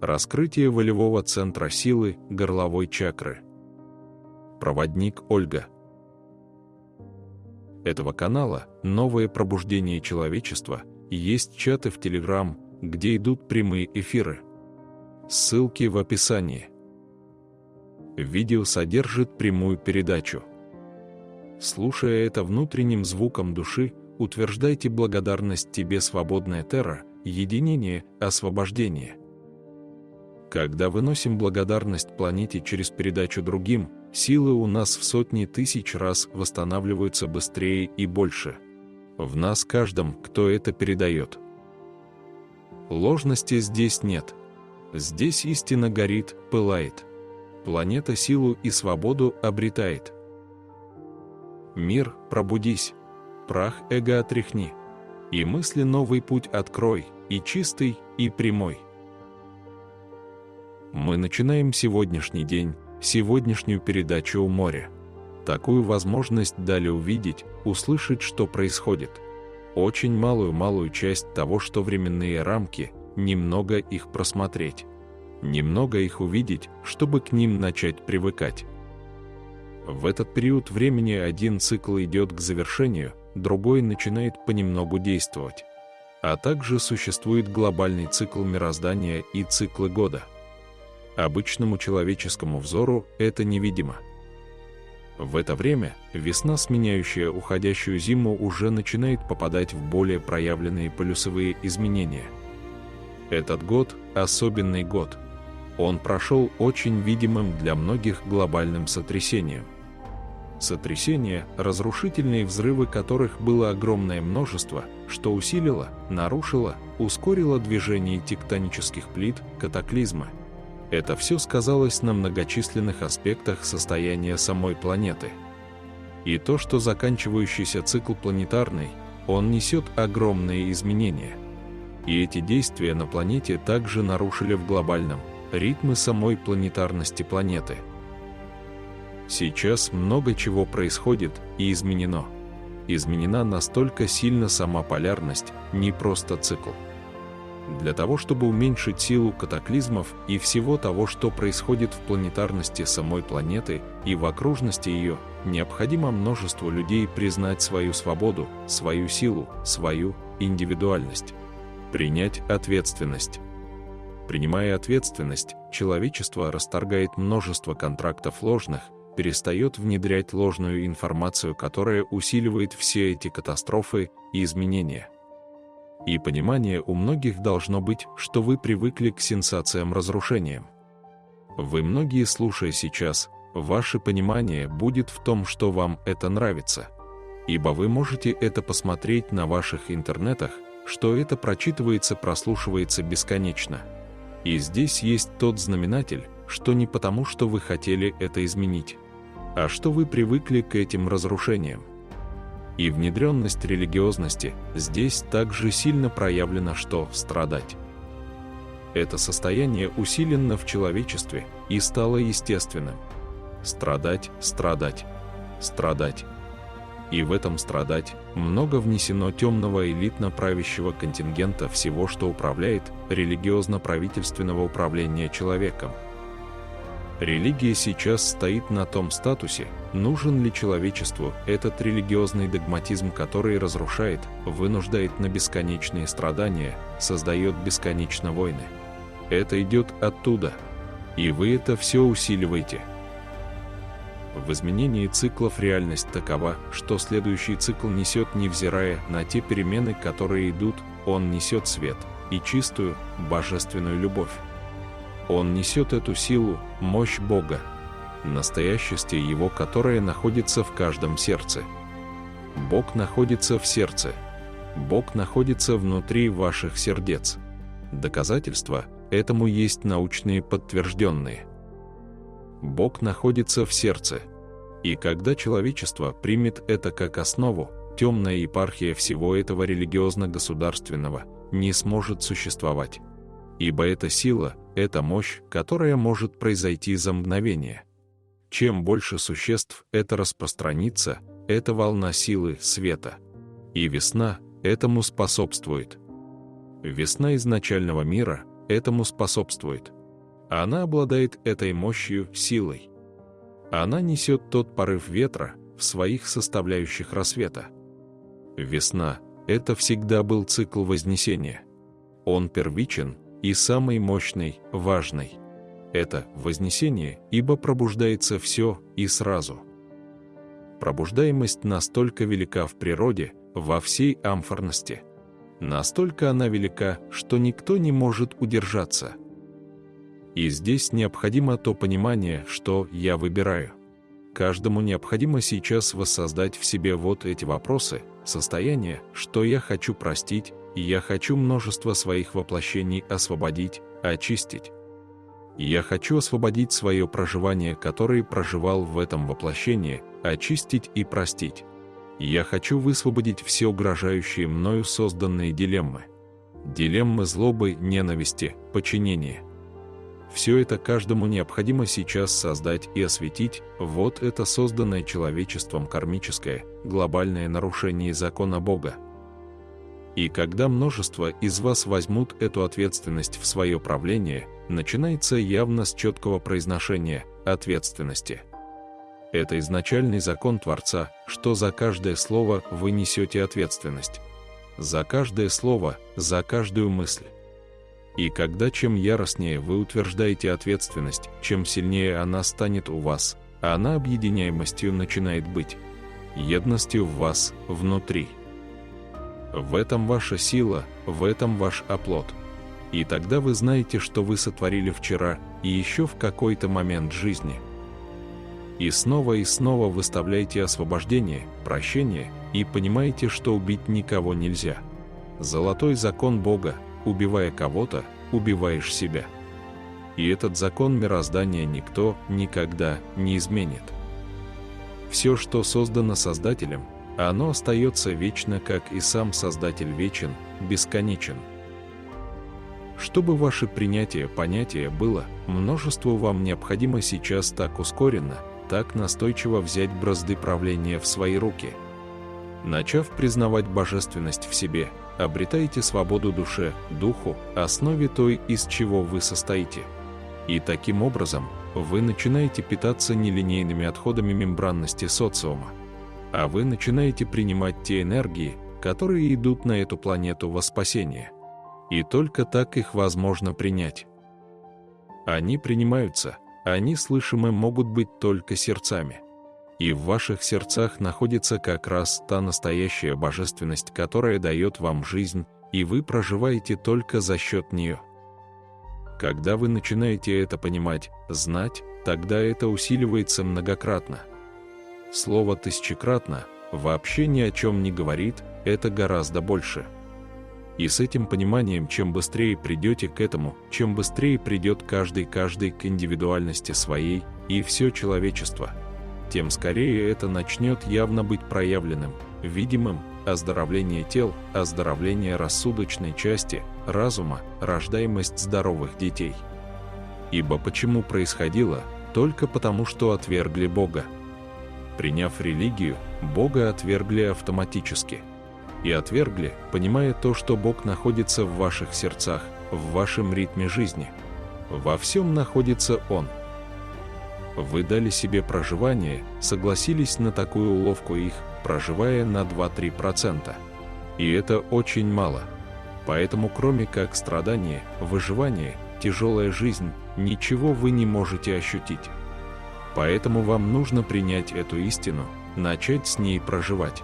Раскрытие волевого центра силы горловой чакры. Проводник Ольга. Этого канала «Новое пробуждение человечества» есть чаты в Telegram, где идут прямые эфиры. Ссылки в описании. Видео содержит прямую передачу. Слушая это внутренним звуком души, утверждайте благодарность тебе, свободная Терра, единение, освобождение. Когда выносим благодарность планете через передачу другим, силы у нас в сотни тысяч раз восстанавливаются быстрее и больше. В нас каждом, кто это передает. Ложности здесь нет. Здесь истина горит, пылает. Планета силу и свободу обретает. Мир, пробудись. Прах эго отряхни. И мысли новый путь открой, и чистый, и прямой. Мы начинаем сегодняшний день, сегодняшнюю передачу у моря. Такую возможность дали увидеть, услышать, что происходит. Очень малую часть того, что временные рамки, немного их просмотреть. Немного их увидеть, чтобы к ним начать привыкать. В этот период времени один цикл идет к завершению, другой начинает понемногу действовать. А также существует глобальный цикл мироздания и циклы года. Обычному человеческому взору это невидимо. В это время весна, сменяющая уходящую зиму, уже начинает попадать в более проявленные полюсовые изменения. Этот год – особенный год. Он прошел очень видимым для многих глобальным сотрясением. Сотрясения, разрушительные взрывы которых было огромное множество, что усилило, нарушило, ускорило движение тектонических плит, катаклизмы. Это все сказалось на многочисленных аспектах состояния самой планеты. И то, что заканчивающийся цикл планетарный, он несет огромные изменения. И эти действия на планете также нарушили в глобальном ритмы самой планетарности планеты. Сейчас много чего происходит и изменено. Изменена настолько сильно сама полярность, не просто цикл. Для того, чтобы уменьшить силу катаклизмов и всего того, что происходит в планетарности самой планеты и в окружности ее, необходимо множеству людей признать свою свободу, свою силу, свою индивидуальность. Принять ответственность. Принимая ответственность, человечество расторгает множество контрактов ложных, перестает внедрять ложную информацию, которая усиливает все эти катастрофы и изменения. И понимание у многих должно быть, что вы привыкли к сенсациям-разрушениям. Вы многие, слушая сейчас, ваше понимание будет в том, что вам это нравится. Ибо вы можете это посмотреть на ваших интернетах, что это прочитывается, прослушивается бесконечно. И здесь есть тот знаменатель, что не потому, что вы хотели это изменить, а что вы привыкли к этим разрушениям. И внедренность религиозности здесь также сильно проявлена, что страдать. Это состояние усилено в человечестве и стало естественным. Страдать, страдать, страдать. И в этом страдать много внесено темного элитно-правящего контингента всего, что управляет религиозно-правительственного управления человеком. Религия сейчас стоит на том статусе, нужен ли человечеству этот религиозный догматизм, который разрушает, вынуждает на бесконечные страдания, создает бесконечно войны. Это идет оттуда, и вы это все усиливаете. В изменении циклов реальность такова, что следующий цикл несет, невзирая на те перемены, которые идут, он несет свет и чистую, божественную любовь. Он несет эту силу, мощь Бога, настоящее Его, которое находится в каждом сердце. Бог находится в сердце. Бог находится внутри ваших сердец. Доказательства этому есть научные подтвержденные. Бог находится в сердце. И когда человечество примет это как основу, темная епархия всего этого религиозно-государственного не сможет существовать. Ибо это сила, это мощь, которая может произойти за мгновение. Чем больше существ это распространится, это волна силы, света. И весна этому способствует. Весна изначального мира, этому способствует. Она обладает этой мощью, силой. Она несет тот порыв ветра в своих составляющих рассвета. Весна — это всегда был цикл вознесения. Он первичен и самый мощный, важный. Это вознесение, ибо пробуждается все и сразу. Пробуждаемость настолько велика в природе, во всей амфорности. Настолько она велика, что никто не может удержаться. И здесь необходимо то понимание, что я выбираю. Каждому необходимо сейчас воссоздать в себе вот эти вопросы, состояние, что я хочу простить, и я хочу множество своих воплощений освободить, очистить. Я хочу освободить свое проживание, которое проживал в этом воплощении, очистить и простить. Я хочу высвободить все угрожающие мною созданные дилеммы. Дилеммы злобы, ненависти, подчинения. Все это каждому необходимо сейчас создать и осветить, вот это созданное человечеством кармическое, глобальное нарушение закона Бога. И когда множество из вас возьмут эту ответственность в свое правление, начинается явно с четкого произношения ответственности. Это изначальный закон Творца, что за каждое слово вы несете ответственность. За каждое слово, за каждую мысль. И когда чем яростнее вы утверждаете ответственность, чем сильнее она станет у вас, она объединяемостью начинает быть. Едностью в вас, внутри. В этом ваша сила, в этом ваш оплот. И тогда вы знаете, что вы сотворили вчера и еще в какой-то момент жизни. И снова выставляете освобождение, прощение, и понимаете, что убить никого нельзя. Золотой закон Бога: убивая кого-то, убиваешь себя. И этот закон мироздания никто никогда не изменит. Все, что создано Создателем, оно остается вечно, как и сам Создатель вечен, бесконечен. Чтобы ваше принятие понятия было, множеству вам необходимо сейчас так ускоренно, так настойчиво взять бразды правления в свои руки. Начав признавать божественность в себе, обретаете свободу душе, духу, основе той, из чего вы состоите. И таким образом вы начинаете питаться нелинейными отходами мембранности социума. А вы начинаете принимать те энергии, которые идут на эту планету во спасение. И только так их возможно принять. Они принимаются, они слышимы могут быть только сердцами. И в ваших сердцах находится как раз та настоящая божественность, которая дает вам жизнь, и вы проживаете только за счет нее. Когда вы начинаете это понимать, знать, тогда это усиливается многократно. Слово «тысячекратно» вообще ни о чем не говорит, это гораздо больше. И с этим пониманием, чем быстрее придете к этому, чем быстрее придет каждый к индивидуальности своей, и все человечество, тем скорее это начнет явно быть проявленным, видимым, оздоровление тел, оздоровление рассудочной части, разума, рождаемость здоровых детей. Ибо почему происходило? Только потому, что отвергли Бога. Приняв религию, Бога отвергли автоматически. И отвергли, понимая то, что Бог находится в ваших сердцах, в вашем ритме жизни. Во всем находится Он. Вы дали себе проживание, согласились на такую уловку их, проживая на 2-3%. И это очень мало. Поэтому кроме как страдания, выживания, тяжелая жизнь, ничего вы не можете ощутить. Поэтому вам нужно принять эту истину, начать с ней проживать.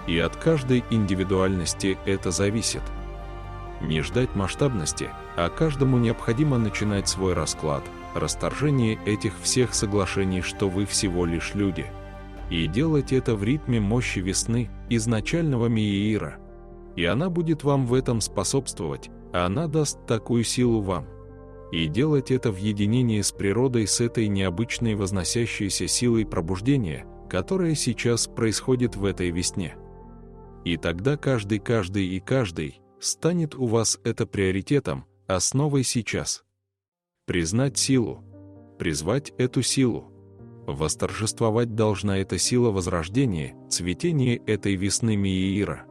И от каждой индивидуальности это зависит. Не ждать масштабности, а каждому необходимо начинать свой расклад, расторжение этих всех соглашений, что вы всего лишь люди. И делать это в ритме мощи весны, изначального Миеира. И она будет вам в этом способствовать, а она даст такую силу вам. И делать это в единении с природой, с этой необычной возносящейся силой пробуждения, которая сейчас происходит в этой весне. И тогда каждый станет у вас это приоритетом, основой сейчас. Признать силу, призвать эту силу. Восторжествовать должна эта сила возрождения, цветения этой весны Миеира.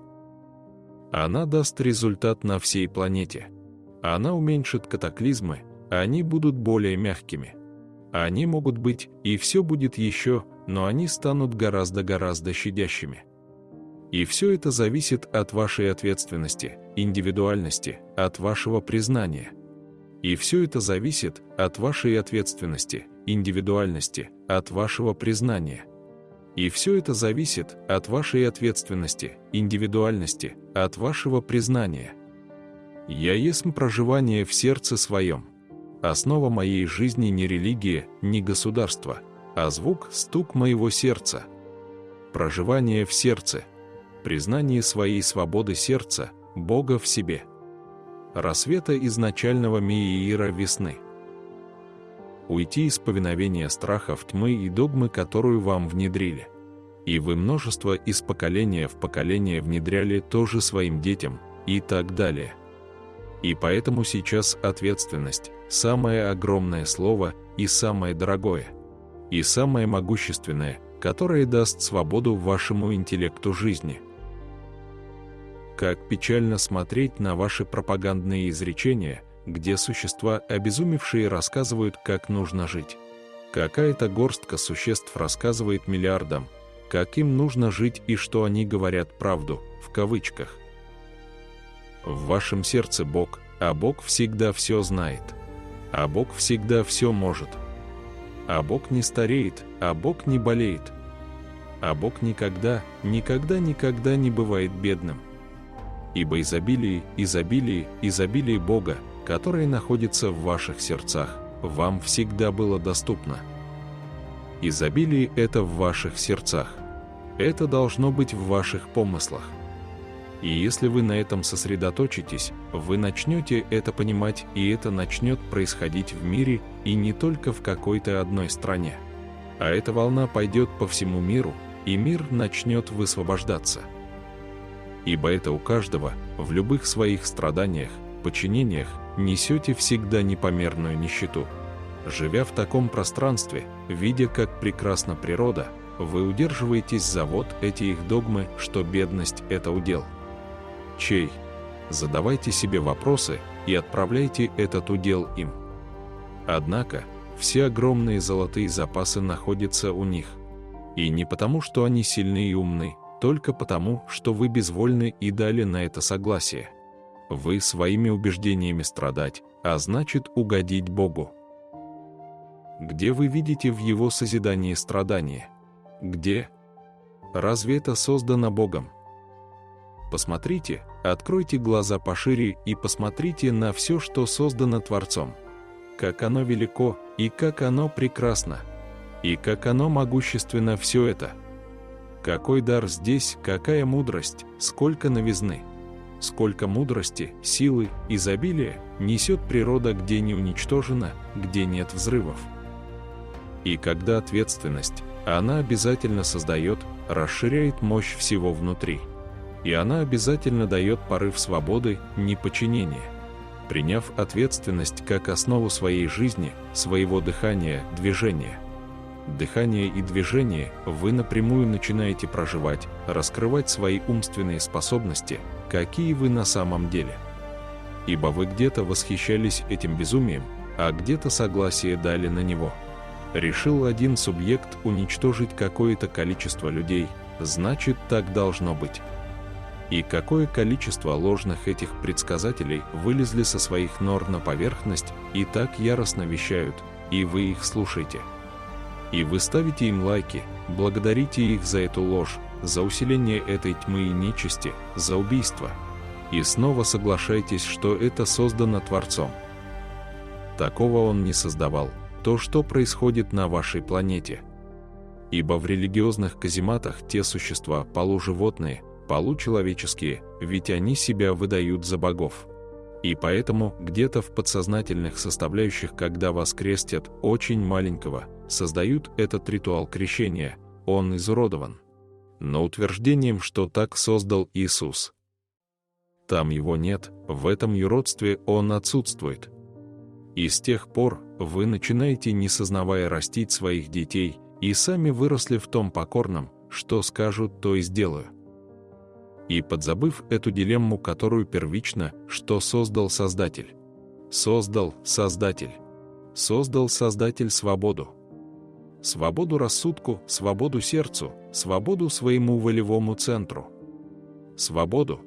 Она даст результат на всей планете. Она уменьшит катаклизмы, а они будут более мягкими. Они могут быть, и все будет еще, но они станут гораздо щадящими. И все это зависит от вашей ответственности, индивидуальности, от вашего признания. И все это зависит от вашей ответственности, индивидуальности, от вашего признания. И все это зависит от вашей ответственности, индивидуальности, от вашего признания. «Я есмь проживание в сердце своем». Основа моей жизни не религия, не государство, а звук, стук моего сердца. Проживание в сердце. Признание своей свободы сердца, Бога в себе. Рассвета изначального миира весны. Уйти из повиновения страхов тьмы и догмы, которую вам внедрили. И вы множество из поколения в поколение внедряли тоже своим детям, и так далее. И поэтому сейчас ответственность – самое огромное слово и самое дорогое, и самое могущественное, которое даст свободу вашему интеллекту жизни. Как печально смотреть на ваши пропагандные изречения, где существа, обезумевшие, рассказывают, как нужно жить. Какая-то горстка существ рассказывает миллиардам, как им нужно жить и что они говорят правду, в кавычках. В вашем сердце Бог, а Бог всегда все знает. А Бог всегда все может. А Бог не стареет, а Бог не болеет. А Бог никогда не бывает бедным. Ибо изобилие Бога, которое находится в ваших сердцах, вам всегда было доступно. Изобилие – это в ваших сердцах. Это должно быть в ваших помыслах. И если вы на этом сосредоточитесь, вы начнете это понимать, и это начнет происходить в мире, и не только в какой-то одной стране. А эта волна пойдет по всему миру, и мир начнет высвобождаться. Ибо это у каждого, в любых своих страданиях, подчинениях, несете всегда непомерную нищету. Живя в таком пространстве, видя, как прекрасна природа, вы удерживаетесь за вот эти их догмы, что бедность – это удел. Чей? Задавайте себе вопросы и отправляйте этот удел им. Однако, все огромные золотые запасы находятся у них. И не потому, что они сильны и умны, только потому, что вы безвольны и дали на это согласие. Вы своими убеждениями страдать, а значит угодить Богу. Где вы видите в Его созидании страдания? Где? Разве это создано Богом? Посмотрите, откройте глаза пошире и посмотрите на все, что создано Творцом. Как оно велико, и как оно прекрасно, и как оно могущественно все это. Какой дар здесь, какая мудрость, сколько новизны, сколько мудрости, силы, изобилия несет природа, где не уничтожена, где нет взрывов. И когда ответственность, она обязательно создает, расширяет мощь всего внутри. И она обязательно дает порыв свободы, неподчинения. Приняв ответственность как основу своей жизни, своего дыхания, движения. Дыхание и движение вы напрямую начинаете проживать, раскрывать свои умственные способности, какие вы на самом деле. Ибо вы где-то восхищались этим безумием, а где-то согласие дали на него. Решил один субъект уничтожить какое-то количество людей, значит, так должно быть. И какое количество ложных этих предсказателей вылезли со своих нор на поверхность и так яростно вещают, и вы их слушаете. И вы ставите им лайки, благодарите их за эту ложь, за усиление этой тьмы и нечисти, за убийство. И снова соглашаетесь, что это создано Творцом. Такого Он не создавал, то, что происходит на вашей планете. Ибо в религиозных казематах те существа, полуживотные, получеловеческие, ведь они себя выдают за богов. И поэтому где-то в подсознательных составляющих, когда вас крестят, очень маленького, создают этот ритуал крещения, он изуродован. Но утверждением, что так создал Иисус. Там его нет, в этом юродстве он отсутствует. И с тех пор вы начинаете, не сознавая, растить своих детей, и сами выросли в том покорном, что скажут, то и сделаю. И подзабыв эту дилемму, которую первично, что создал Создатель. создал Создатель. Создал Создатель свободу. Свободу рассудку, свободу сердцу, свободу своему волевому центру. Свободу,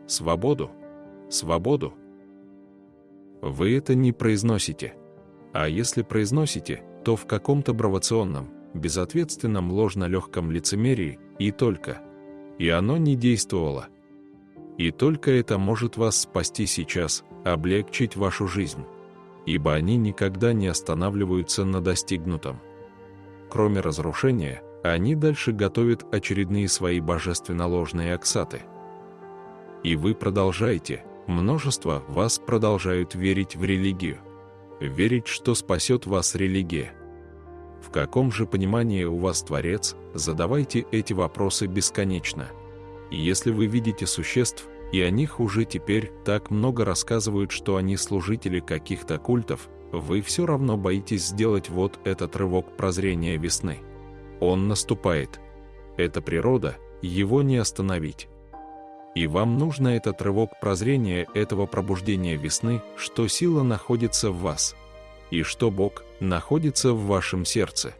свободу, свободу. Вы это не произносите. А если произносите, то в каком-то провокационном, безответственном ложно-легком лицемерии, и только. И оно не действовало. И только это может вас спасти сейчас, облегчить вашу жизнь. Ибо они никогда не останавливаются на достигнутом. Кроме разрушения, они дальше готовят очередные свои божественно-ложные аксаты. И вы продолжаете, множество вас продолжают верить в религию. Верить, что спасет вас религия. В каком же понимании у вас Творец, задавайте эти вопросы бесконечно. И если вы видите существ, и о них уже теперь так много рассказывают, что они служители каких-то культов, вы все равно боитесь сделать вот этот рывок прозрения весны. Он наступает. Это природа, его не остановить. И вам нужно этот рывок прозрения, этого пробуждения весны, что сила находится в вас. И что Бог находится в вашем сердце.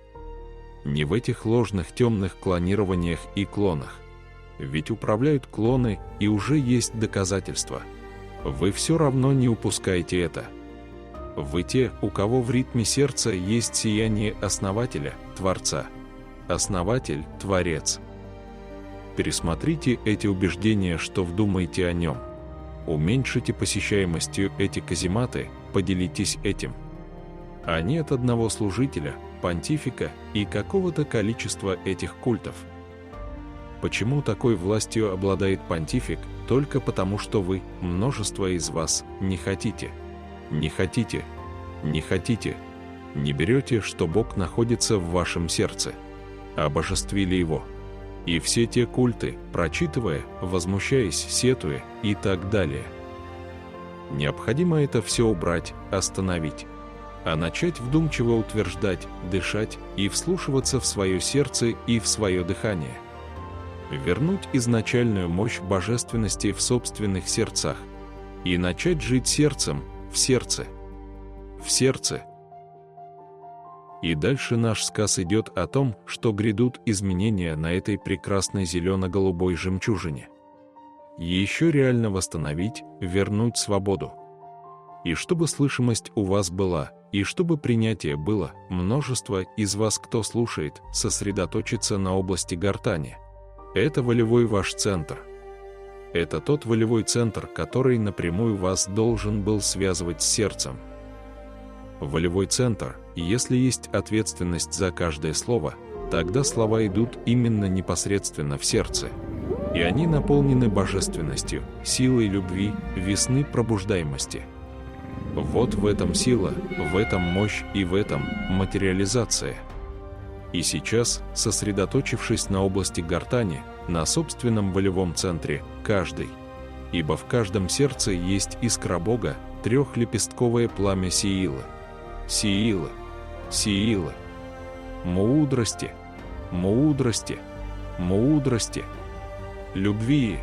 Не в этих ложных темных клонированиях и клонах. Ведь управляют клоны, и уже есть доказательства. Вы все равно не упускаете это. Вы те, у кого в ритме сердца есть сияние Основателя, Творца. Основатель, Творец. Пересмотрите эти убеждения, что вдумаете о нем. Уменьшите посещаемостью эти казематы, поделитесь этим. А нет одного служителя, понтифика и какого-то количества этих культов. Почему такой властью обладает понтифик? Только потому, что вы, множество из вас, не хотите. Не хотите. Не хотите. Не берете, что Бог находится в вашем сердце. Обожествили Его. И все те культы, прочитывая, возмущаясь, сетуя и так далее. Необходимо это все убрать, остановить. А начать вдумчиво утверждать, дышать и вслушиваться в свое сердце и в свое дыхание. Вернуть изначальную мощь божественности в собственных сердцах. И начать жить сердцем, в сердце. В сердце. И дальше наш сказ идет о том, что грядут изменения на этой прекрасной зелено-голубой жемчужине. Еще реально восстановить, вернуть свободу. И чтобы слышимость у вас была, и чтобы принятие было, множество из вас, кто слушает, сосредоточится на области гортани. Это волевой ваш центр. Это тот волевой центр, который напрямую вас должен был связывать с сердцем. Волевой центр, если есть ответственность за каждое слово, тогда слова идут именно непосредственно в сердце. И они наполнены божественностью, силой любви, весны пробуждаемости. Вот в этом сила, в этом мощь и в этом материализация. И сейчас, сосредоточившись на области гортани, на собственном волевом центре, каждый. Ибо в каждом сердце есть искра Бога, трехлепестковое пламя Сиилы. Сиилы, Сиилы. Мудрости, мудрости, мудрости. Любви,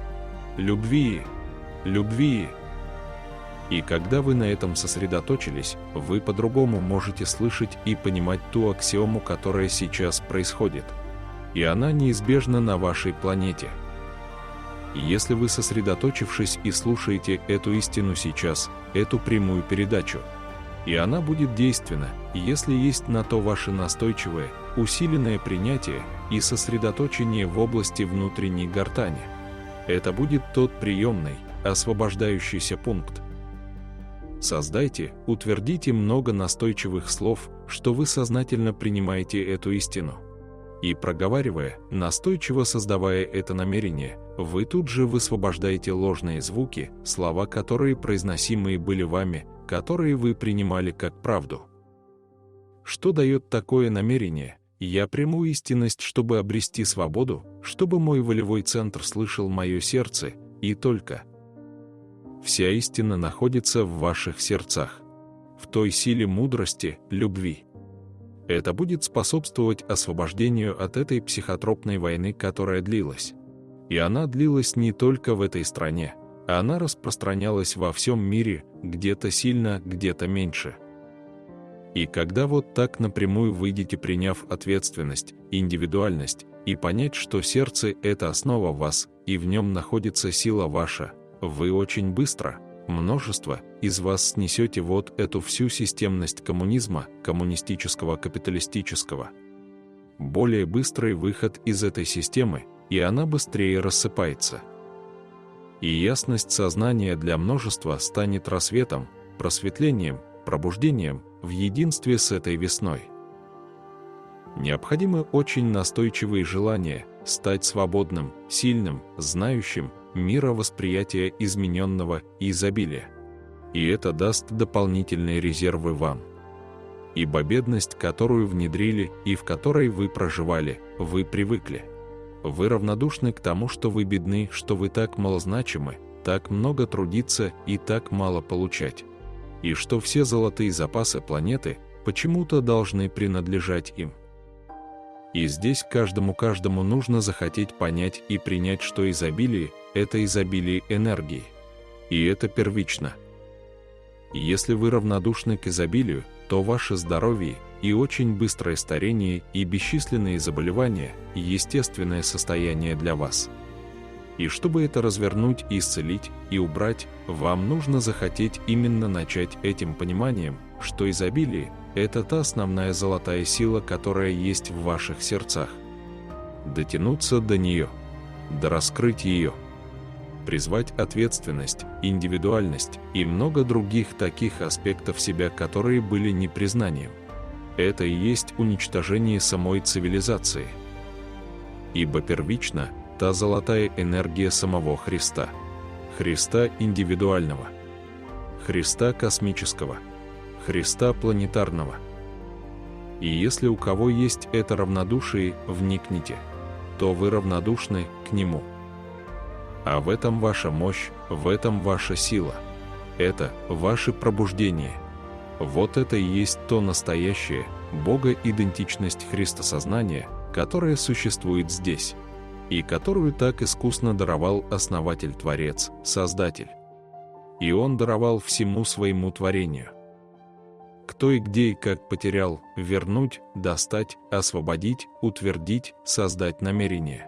любви, любви. И когда вы на этом сосредоточились, вы по-другому можете слышать и понимать ту аксиому, которая сейчас происходит. И она неизбежна на вашей планете. Если вы, сосредоточившись и слушаете эту истину сейчас, эту прямую передачу, и она будет действенна, если есть на то ваше настойчивое, усиленное принятие и сосредоточение в области внутренней гортани. Это будет тот приемный, освобождающийся пункт. Создайте, утвердите много настойчивых слов, что вы сознательно принимаете эту истину. И проговаривая, настойчиво создавая это намерение, вы тут же высвобождаете ложные звуки, слова, которые произносимые были вами, которые вы принимали как правду. Что дает такое намерение? Я приму истинность, чтобы обрести свободу, чтобы мой волевой центр слышал мое сердце, и только. Вся истина находится в ваших сердцах, в той силе мудрости, любви. Это будет способствовать освобождению от этой психотропной войны, которая длилась. И она длилась не только в этой стране, Она распространялась во всем мире, где-то сильно, где-то меньше. И когда вот так напрямую выйдете, приняв ответственность, индивидуальность, и понять, что сердце – это основа вас, и в нем находится сила ваша, вы очень быстро, множество, из вас снесете вот эту всю системность коммунизма, коммунистического, капиталистического. Более быстрый выход из этой системы, и она быстрее рассыпается. И ясность сознания для множества станет рассветом, просветлением, пробуждением в единстве с этой весной. Необходимы очень настойчивые желания стать свободным, сильным, знающим мировосприятие измененного и изобилия. И это даст дополнительные резервы вам. Ибо бедность, которую внедрили и в которой вы проживали, вы привыкли. Вы равнодушны к тому, что вы бедны, что вы так малозначимы, так много трудиться и так мало получать. И что все золотые запасы планеты почему-то должны принадлежать им. И здесь каждому нужно захотеть понять и принять, что изобилие – это изобилие энергии. И это первично. Если вы равнодушны к изобилию, то ваше здоровье и очень быстрое старение и бесчисленные заболевания – естественное состояние для вас. И чтобы это развернуть, исцелить и убрать, вам нужно захотеть именно начать этим пониманием, что изобилие – это та основная золотая сила, которая есть в ваших сердцах. Дотянуться до нее, дораскрыть ее, призвать ответственность, индивидуальность и много других таких аспектов себя, которые были непризнанием. Это и есть уничтожение самой цивилизации. Ибо первично та золотая энергия самого Христа. Христа индивидуального, Христа космического, Христа планетарного. И если у кого есть это равнодушие, вникните, то вы равнодушны к Нему. А в этом ваша мощь, в этом ваша сила. Это ваше пробуждение. Вот это и есть то настоящее богоидентичность Христосознания, которое существует здесь, и которую так искусно даровал Основатель-Творец, Создатель. И Он даровал всему своему творению. Кто и где и как потерял, вернуть, достать, освободить, утвердить, создать намерение.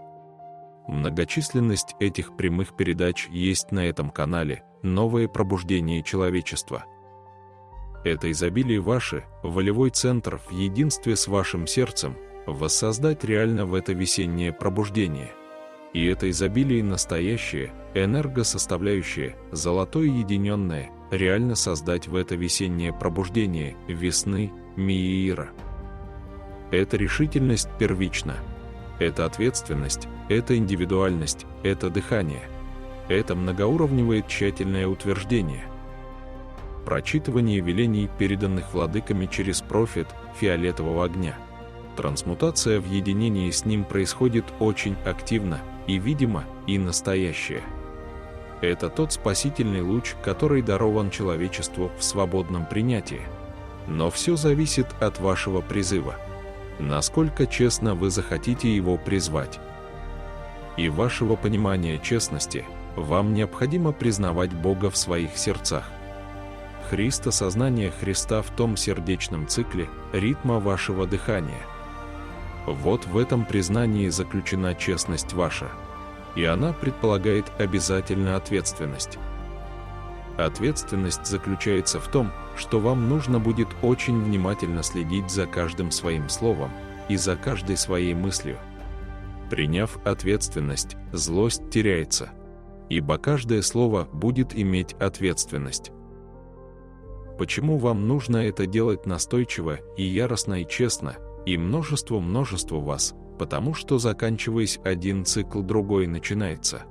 Многочисленность этих прямых передач есть на этом канале «Новое пробуждение человечества». Это изобилие ваше, волевой центр в единстве с вашим сердцем, воссоздать реально в это весеннее пробуждение. И это изобилие настоящее, энергосоставляющее, золотое единенное, реально создать в это весеннее пробуждение весны Миира. Это решительность первична. Это ответственность, это индивидуальность, это дыхание. Это многоуровневое тщательное утверждение. Прочитывание велений, переданных владыками через профит фиолетового огня. Трансмутация в единении с ним происходит очень активно, и видимо, и настоящее. Это тот спасительный луч, который дарован человечеству в свободном принятии. Но все зависит от вашего призыва. Насколько честно вы захотите его призвать. И вашего понимания честности вам необходимо признавать Бога в своих сердцах. Христосознание Христа в том сердечном цикле ритма вашего дыхания. Вот в этом признании заключена честность ваша. И она предполагает обязательно ответственность. Ответственность заключается в том, что вам нужно будет очень внимательно следить за каждым своим словом и за каждой своей мыслью. Приняв ответственность, злость теряется, ибо каждое слово будет иметь ответственность. Почему вам нужно это делать настойчиво и яростно и честно, и множеству вас? Потому что, заканчиваясь один цикл, другой начинается.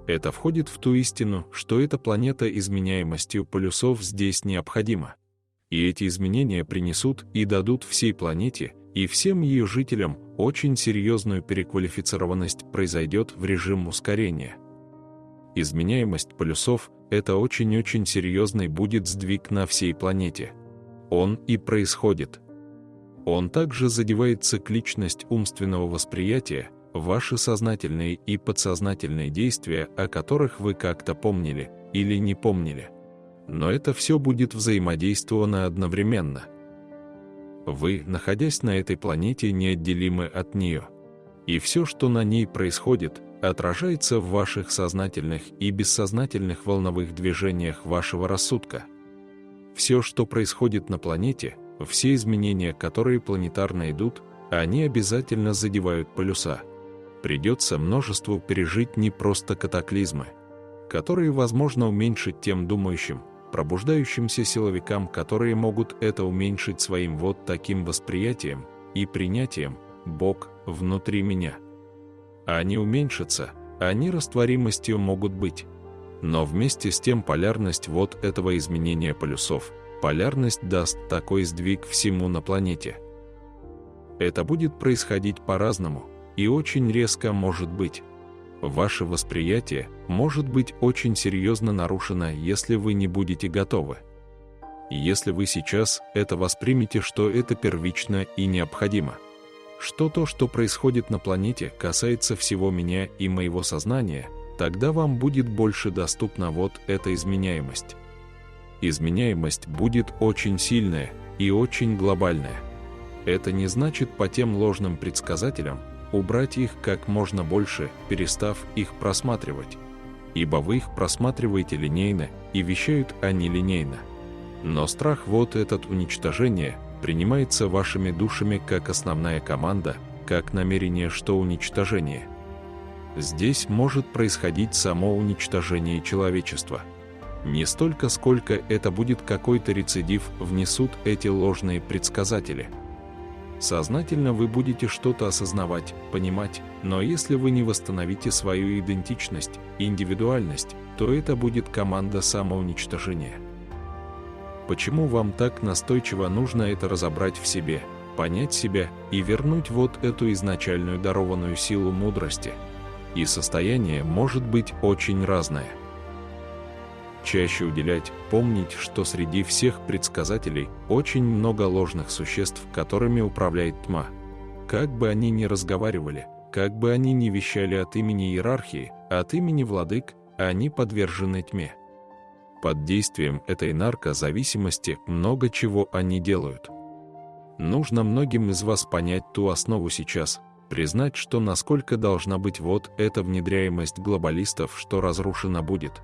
Это входит в ту истину, что эта планета изменяемостью полюсов здесь необходима. И эти изменения принесут и дадут всей планете и всем ее жителям очень серьезную переквалифицированность, произойдет в режим ускорения. Изменяемость полюсов – это очень-очень серьезный будет сдвиг на всей планете. Он и происходит. Он также задевает цикличность умственного восприятия, ваши сознательные и подсознательные действия, о которых вы как-то помнили или не помнили. Но это все будет взаимодействовано одновременно. Вы, находясь на этой планете, неотделимы от нее. И все, что на ней происходит, отражается в ваших сознательных и бессознательных волновых движениях вашего рассудка. Все, что происходит на планете, все изменения, которые планетарно идут, они обязательно задевают полюса. Придется множеству пережить не просто катаклизмы, которые возможно уменьшить тем думающим, пробуждающимся силовикам, которые могут это уменьшить своим вот таким восприятием и принятием «Бог внутри меня». Они уменьшатся, они растворимостью могут быть. Но вместе с тем полярность вот этого изменения полюсов, полярность даст такой сдвиг всему на планете. Это будет происходить по-разному и очень резко может быть. Ваше восприятие может быть очень серьезно нарушено, если вы не будете готовы. Если вы сейчас это воспримете, что это первично и необходимо, что то, что происходит на планете, касается всего меня и моего сознания, тогда вам будет больше доступна вот эта изменяемость. Изменяемость будет очень сильная и очень глобальная. Это не значит по тем ложным предсказателям убрать их как можно больше, перестав их просматривать. Ибо вы их просматриваете линейно, и вещают они линейно. Но страх вот этот уничтожение принимается вашими душами как основная команда, как намерение, что уничтожение. Здесь может происходить само уничтожение человечества. Не столько, сколько это будет какой-то рецидив, внесут эти ложные предсказатели. Сознательно вы будете что-то осознавать, понимать, но если вы не восстановите свою идентичность, индивидуальность, то это будет команда самоуничтожения. Почему вам так настойчиво нужно это разобрать в себе, понять себя и вернуть вот эту изначальную дарованную силу мудрости? И состояние может быть очень разное. Чаще уделять, помнить, что среди всех предсказателей очень много ложных существ, которыми управляет тьма. Как бы они ни разговаривали, как бы они ни вещали от имени иерархии, от имени владык, они подвержены тьме. Под действием этой наркозависимости много чего они делают. Нужно многим из вас понять ту основу сейчас, признать, что насколько должна быть вот эта внедряемость глобалистов, что разрушена будет.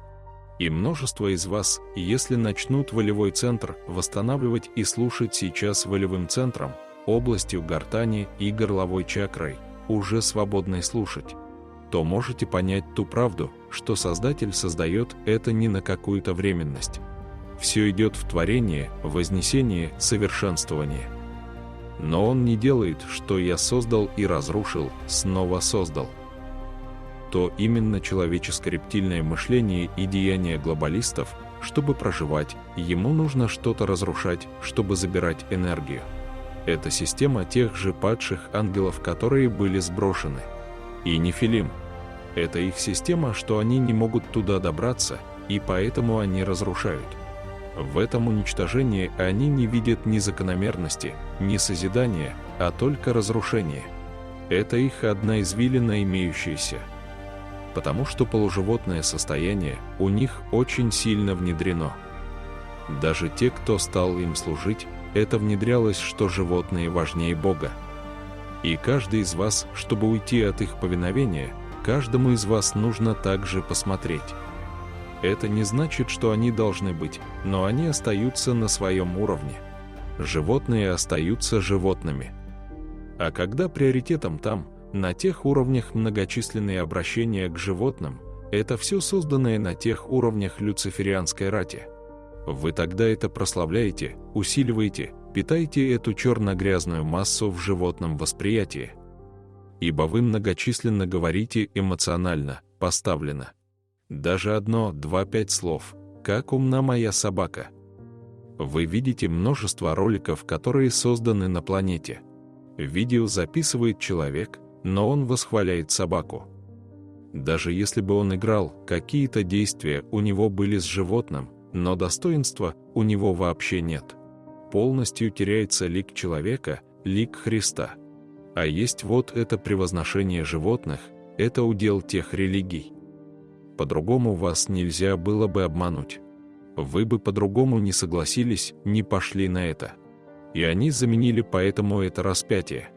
И множество из вас, если начнут волевой центр восстанавливать и слушать сейчас волевым центром, областью гортани и горловой чакрой, уже свободной слушать, то можете понять ту правду, что Создатель создает это не на какую-то временность. Все идет в творение, вознесение, совершенствование. Но Он не делает, что я создал и разрушил, снова создал. То именно человеческо-рептильное мышление и деяния глобалистов, чтобы проживать, ему нужно что-то разрушать, чтобы забирать энергию. Это система тех же падших ангелов, которые были сброшены. И нефилим. Это их система, что они не могут туда добраться, и поэтому они разрушают. В этом уничтожении они не видят ни закономерности, ни созидания, а только разрушение. Это их одна извилина имеющаяся. Потому что полуживотное состояние у них очень сильно внедрено. Даже те, кто стал им служить, это внедрялось, что животные важнее Бога. И каждый из вас, чтобы уйти от их повиновения, каждому из вас нужно также посмотреть. Это не значит, что они должны быть, но они остаются на своем уровне. Животные остаются животными. А когда приоритетом там, на тех уровнях многочисленные обращения к животным, это все созданное на тех уровнях люциферианской рати. Вы тогда это прославляете, усиливаете, питаете эту черно-грязную массу в животном восприятии. Ибо вы многочисленно говорите эмоционально, поставлено. Даже 1, 2, 5 слов, как умна моя собака. Вы видите множество роликов, которые созданы на планете. Видео записывает человек, но он восхваляет собаку. Даже если бы он играл, какие-то действия у него были с животным, но достоинства у него вообще нет. Полностью теряется лик человека, лик Христа. А есть вот это превозношение животных, это удел тех религий. По-другому вас нельзя было бы обмануть. Вы бы по-другому не согласились, не пошли на это. И они заменили поэтому это распятие.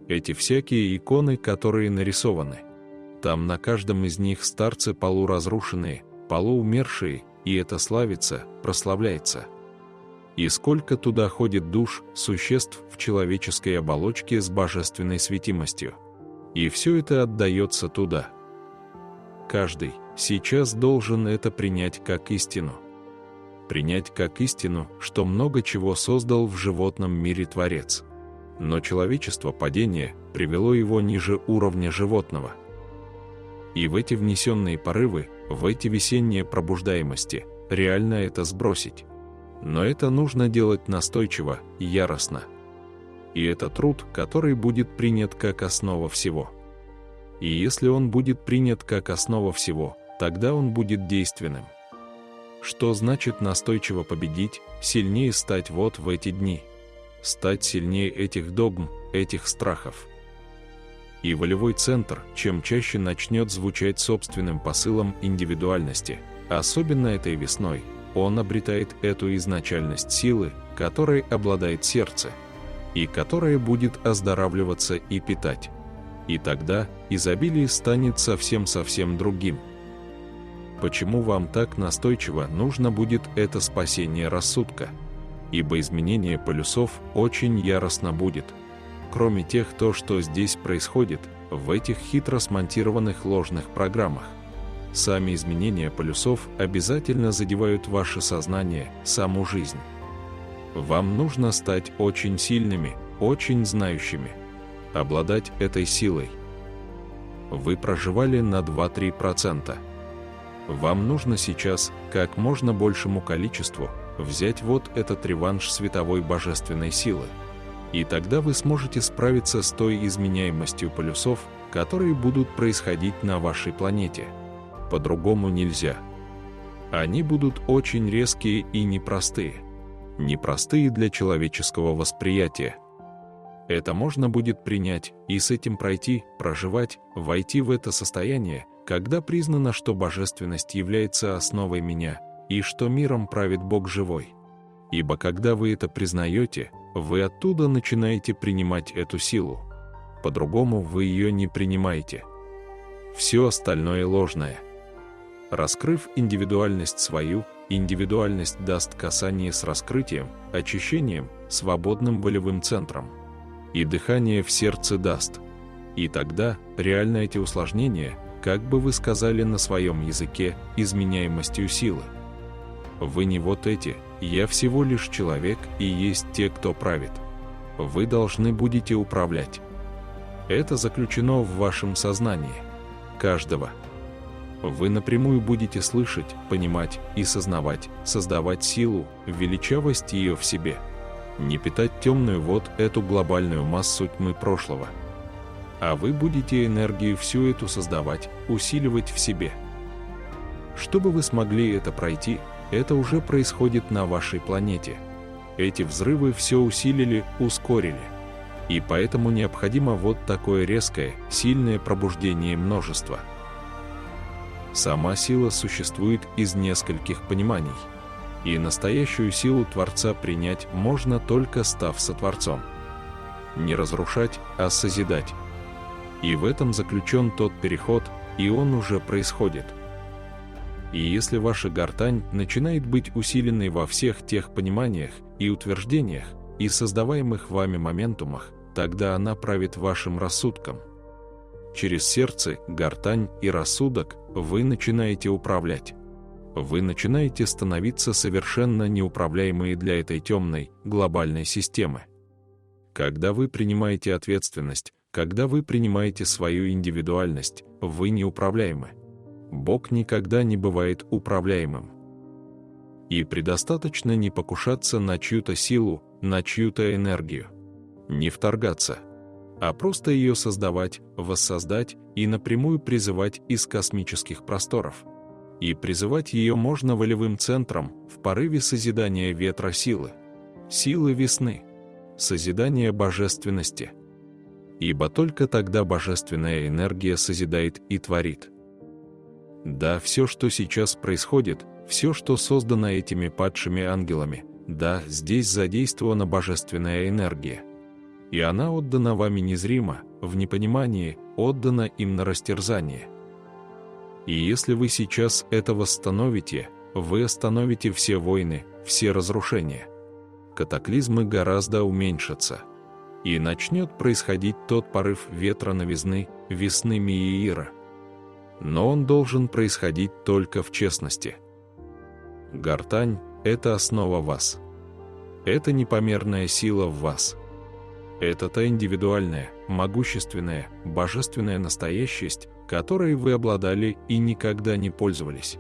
Эти всякие иконы, которые нарисованы. Там на каждом из них старцы полуразрушенные, полуумершие, и это славится, прославляется. И сколько туда ходит душ, существ в человеческой оболочке с божественной светимостью. И все это отдается туда. Каждый сейчас должен это принять как истину. Принять как истину, что много чего создал в животном мире Творец. Но человечество падение привело его ниже уровня животного. И в эти внесенные порывы, в эти весенние пробуждаемости, реально это сбросить. Но это нужно делать настойчиво и яростно. И это труд, который будет принят как основа всего. И если он будет принят как основа всего, тогда он будет действенным. Что значит настойчиво победить, сильнее стать вот в эти дни? Стать сильнее этих догм, этих страхов. И волевой центр, чем чаще начнет звучать собственным посылом индивидуальности, особенно этой весной, он обретает эту изначальность силы, которой обладает сердце, и которая будет оздоравливаться и питать. И тогда изобилие станет совсем другим. Почему вам так настойчиво нужно будет это спасение рассудка? Ибо изменение полюсов очень яростно будет. Кроме тех, что здесь происходит, в этих хитро смонтированных ложных программах. Сами изменения полюсов обязательно задевают ваше сознание, саму жизнь. Вам нужно стать очень сильными, очень знающими. Обладать этой силой. Вы проживали на 2-3%. Вам нужно сейчас, как можно большему количеству, взять вот этот реванш световой божественной силы. И тогда вы сможете справиться с той изменяемостью полюсов, которые будут происходить на вашей планете. По-другому нельзя. Они будут очень резкие и непростые. Непростые для человеческого восприятия. Это можно будет принять и с этим пройти, проживать, войти в это состояние, когда признано, что божественность является основой меня, и что миром правит Бог живой. Ибо когда вы это признаете, вы оттуда начинаете принимать эту силу. По-другому вы ее не принимаете. Все остальное ложное. Раскрыв индивидуальность свою, индивидуальность даст касание с раскрытием, очищением, свободным волевым центром. И дыхание в сердце даст. И тогда реально эти усложнения, как бы вы сказали на своем языке, изменяемостью силы. Вы не вот эти, я всего лишь человек, и есть те, кто правит. Вы должны будете управлять. Это заключено в вашем сознании. Каждого. Вы напрямую будете слышать, понимать и сознавать, создавать силу, величавость ее в себе. Не питать темную вот эту глобальную массу тьмы прошлого. А вы будете энергию всю эту создавать, усиливать в себе. Чтобы вы смогли это пройти, это уже происходит на вашей планете. Эти взрывы все усилили, ускорили. И поэтому необходимо вот такое резкое, сильное пробуждение множества. Сама сила существует из нескольких пониманий. И настоящую силу Творца принять можно только став сотворцом. Не разрушать, а созидать. И в этом заключен тот переход, и он уже происходит. И если ваша гортань начинает быть усиленной во всех тех пониманиях и утверждениях, и создаваемых вами моментумах, тогда она правит вашим рассудком. Через сердце, гортань и рассудок вы начинаете управлять. Вы начинаете становиться совершенно неуправляемые для этой темной, глобальной системы. Когда вы принимаете ответственность, когда вы принимаете свою индивидуальность, вы неуправляемы. Бог никогда не бывает управляемым. И предостаточно не покушаться на чью-то силу, на чью-то энергию. Не вторгаться, а просто ее создавать, воссоздать и напрямую призывать из космических просторов. И призывать ее можно волевым центром в порыве созидания ветра силы, силы весны, созидания божественности. ибо только тогда божественная энергия созидает и творит. Да, все, что сейчас происходит, все, что создано этими падшими ангелами, да, здесь задействована божественная энергия. И она отдана вами незримо, в непонимании, отдана им на растерзание. И если вы сейчас это восстановите, вы остановите все войны, все разрушения. Катаклизмы гораздо уменьшатся. И начнет происходить тот порыв ветра новизны, весны Миира. Но он должен происходить только в честности. Гортань – это основа вас. Это непомерная сила в вас. Это та индивидуальная, могущественная, божественная настоящесть, которой вы обладали и никогда не пользовались.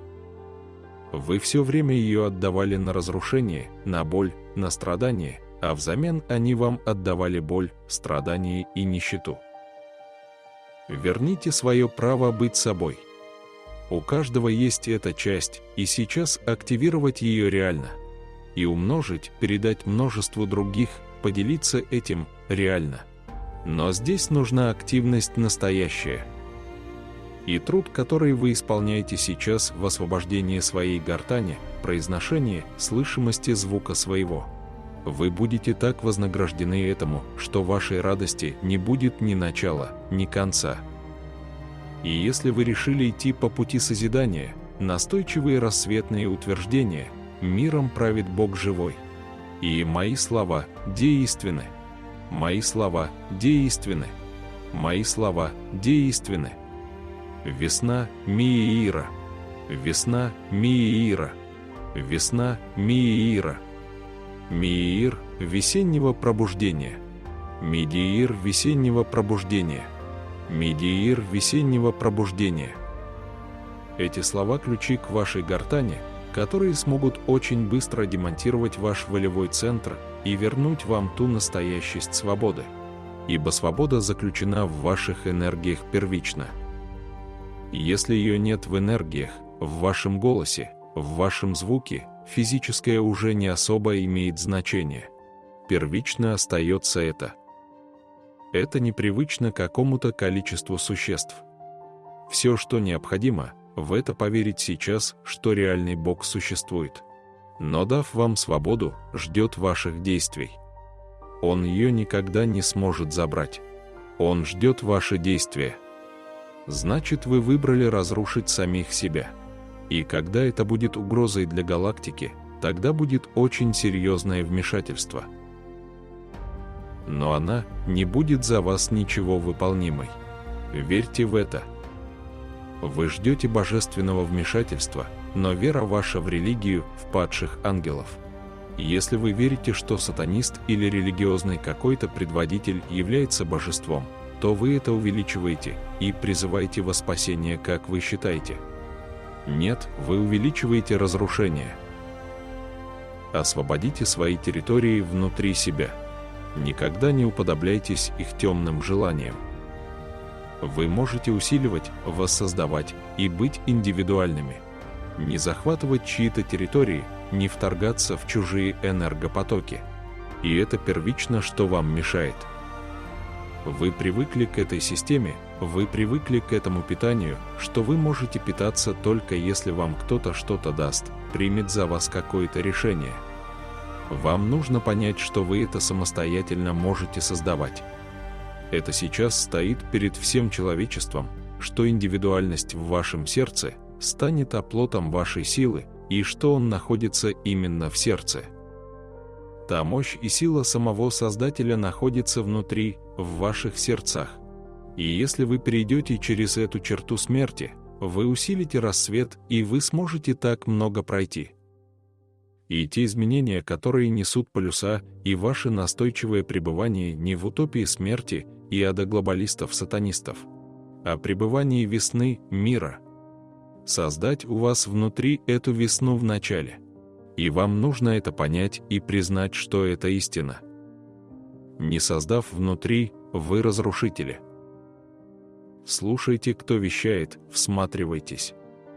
Вы все время ее отдавали на разрушение, на боль, на страдания, а взамен они вам отдавали боль, страдания и нищету. Верните свое право быть собой. У каждого есть эта часть, и сейчас активировать ее реально. И умножить, передать множеству других, поделиться этим реально. Но здесь нужна активность настоящая. И труд, который вы исполняете сейчас в освобождении своей гортани, произношении, слышимости звука своего. Вы будете так вознаграждены этому, что вашей радости не будет ни начала, ни конца. И если вы решили идти по пути созидания, настойчивые рассветные утверждения, миром правит Бог живой. И мои слова деистственны. Мои слова деистственны. Мои слова деистственны. Весна Миира. Весна Миира. Весна Миира. Миир весеннего пробуждения. Мидиир весеннего пробуждения. Мидиир весеннего пробуждения. Эти слова ключи к вашей гортани, которые смогут очень быстро демонтировать ваш волевой центр и вернуть вам ту настоящесть свободы. Ибо свобода заключена в ваших энергиях первично. Если ее нет в энергиях, в вашем голосе, в вашем звуке, физическое уже не особо имеет значение. Первично остается это. Это непривычно какому-то количеству существ. Все, что необходимо, в это поверить сейчас, что реальный Бог существует. Но дав вам свободу, ждет ваших действий. Он ее никогда не сможет забрать. Он ждет ваши действия. Значит, вы выбрали разрушить самих себя. И когда это будет угрозой для галактики, тогда будет очень серьезное вмешательство. Но она не будет за вас ничего выполнимой. Верьте в это. Вы ждете божественного вмешательства, но вера ваша в религию, в падших ангелов. Если вы верите, что сатанист или религиозный какой-то предводитель является божеством, то вы это увеличиваете и призываете во спасение, как вы считаете. Нет, вы увеличиваете разрушение. Освободите свои территории внутри себя. Никогда не уподобляйтесь их темным желаниям. Вы можете усиливать, воссоздавать и быть индивидуальными. Не захватывать чьи-то территории, не вторгаться в чужие энергопотоки. И это первично, что вам мешает. Вы привыкли к этой системе, вы привыкли к этому питанию, что вы можете питаться только если вам кто-то что-то даст, примет за вас какое-то решение. Вам нужно понять, что вы это самостоятельно можете создавать. Это сейчас стоит перед всем человечеством, что индивидуальность в вашем сердце станет оплотом вашей силы, и что он находится именно в сердце. Та мощь и сила самого Создателя находится внутри, в ваших сердцах. И если вы перейдете через эту черту смерти, вы усилите рассвет, и вы сможете так много пройти. И те изменения, которые несут полюса, и ваше настойчивое пребывание не в утопии смерти и ада глобалистов-сатанистов, а пребывании весны мира. Создать у вас внутри эту весну в начале. И вам нужно это понять и признать, что это истина. Не создав внутри, вы разрушители. Слушайте, кто вещает, всматривайтесь.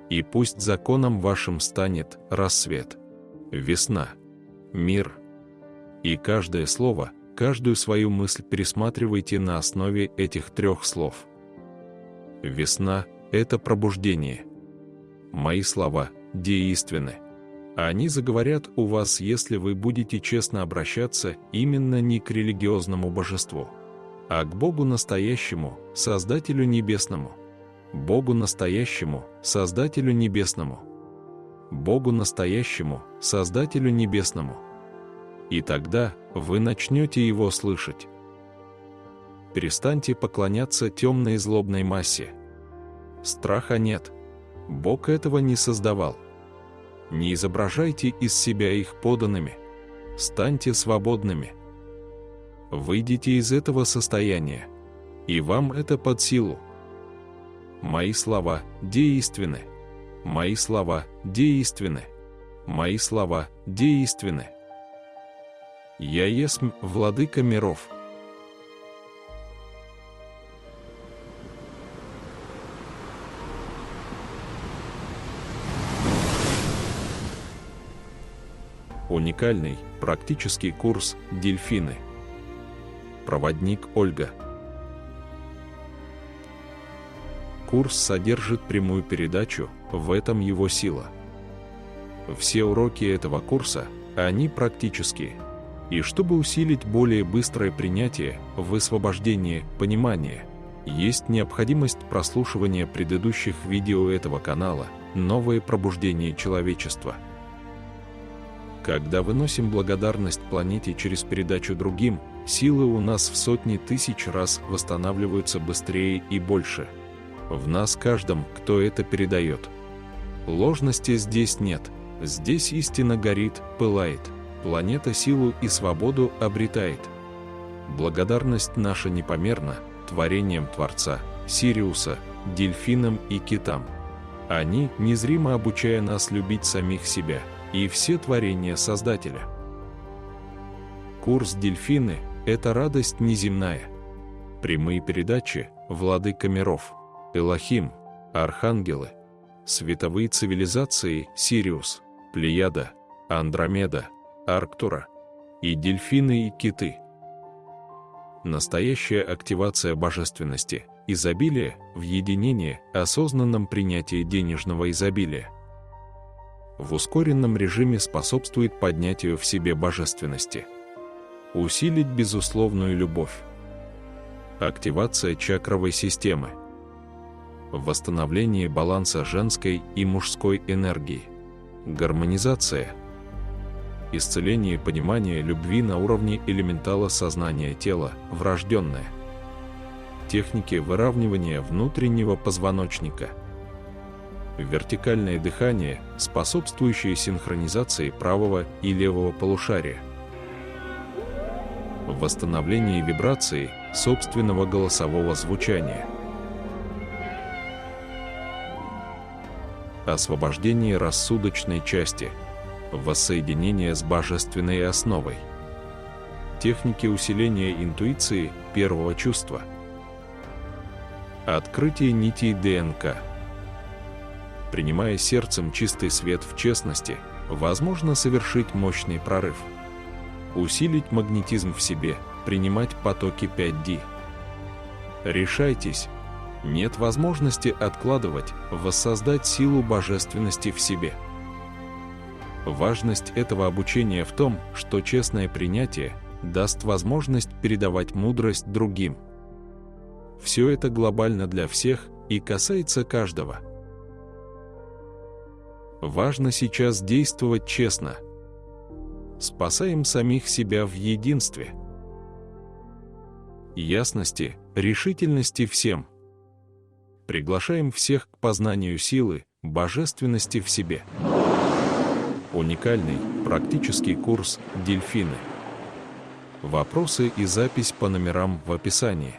И пусть законом вашим станет рассвет. Весна, мир. И каждое слово, каждую свою мысль пересматривайте на основе этих 3 слов. Весна — это пробуждение. Мои слова действенны. Они заговорят у вас, если вы будете честно обращаться именно не к религиозному божеству, а к Богу настоящему, Создателю Небесному. Богу настоящему, Создателю Небесному. Богу настоящему, Создателю Небесному. И тогда вы начнете Его слышать. Перестаньте поклоняться темной и злобной массе. Страха нет. Бог этого не создавал. Не изображайте из себя их подданными. Станьте свободными. Выйдите из этого состояния, и вам это под силу. Мои слова действенны. Мои слова действенны. Мои слова действенны. Я есмь владыка миров. Уникальный практический курс «Дельфины». Проводник Ольга. Курс содержит прямую передачу, в этом его сила. Все уроки этого курса, они практические. И чтобы усилить более быстрое принятие, высвобождение, понимание, есть необходимость прослушивания предыдущих видео этого канала «Новое пробуждение человечества». Когда выносим благодарность планете через передачу другим, силы у нас в сотни тысяч раз восстанавливаются быстрее и больше. В нас каждом, кто это передает. Ложности здесь нет, здесь истина горит, пылает, планета силу и свободу обретает. Благодарность наша непомерна творением Творца, Сириуса, дельфинам и китам. Они, незримо обучая нас любить самих себя и все творения Создателя. Курс «Дельфины» — это радость неземная. Прямые передачи «Владыка миров», Элохим, Архангелы, световые цивилизации Сириус, Плеяда, Андромеда, Арктура и дельфины и киты. Настоящая активация божественности, изобилия, в единении, осознанном принятии денежного изобилия. В ускоренном режиме способствует поднятию в себе божественности. Усилить безусловную любовь. Активация чакровой системы. Восстановление баланса женской и мужской энергии. Гармонизация. Исцеление понимания любви на уровне элементала сознания тела, врожденное. Техники выравнивания внутреннего позвоночника. Вертикальное дыхание, способствующее синхронизации правого и левого полушария. Восстановление вибрации собственного голосового звучания. Освобождение рассудочной части. Воссоединение с божественной основой. Техники усиления интуиции первого чувства. Открытие нитей ДНК. Принимая сердцем чистый свет в честности, возможно совершить мощный прорыв. Усилить магнетизм в себе, принимать потоки 5D. Решайтесь. Нет возможности откладывать, воссоздать силу божественности в себе. Важность этого обучения в том, что честное принятие даст возможность передавать мудрость другим. Все это глобально для всех и касается каждого. Важно сейчас действовать честно. Спасаем самих себя в единстве. Ясности, решительности всем. Приглашаем всех к познанию силы, божественности в себе. Уникальный, практический курс «Дельфины». Вопросы и запись по номерам в описании.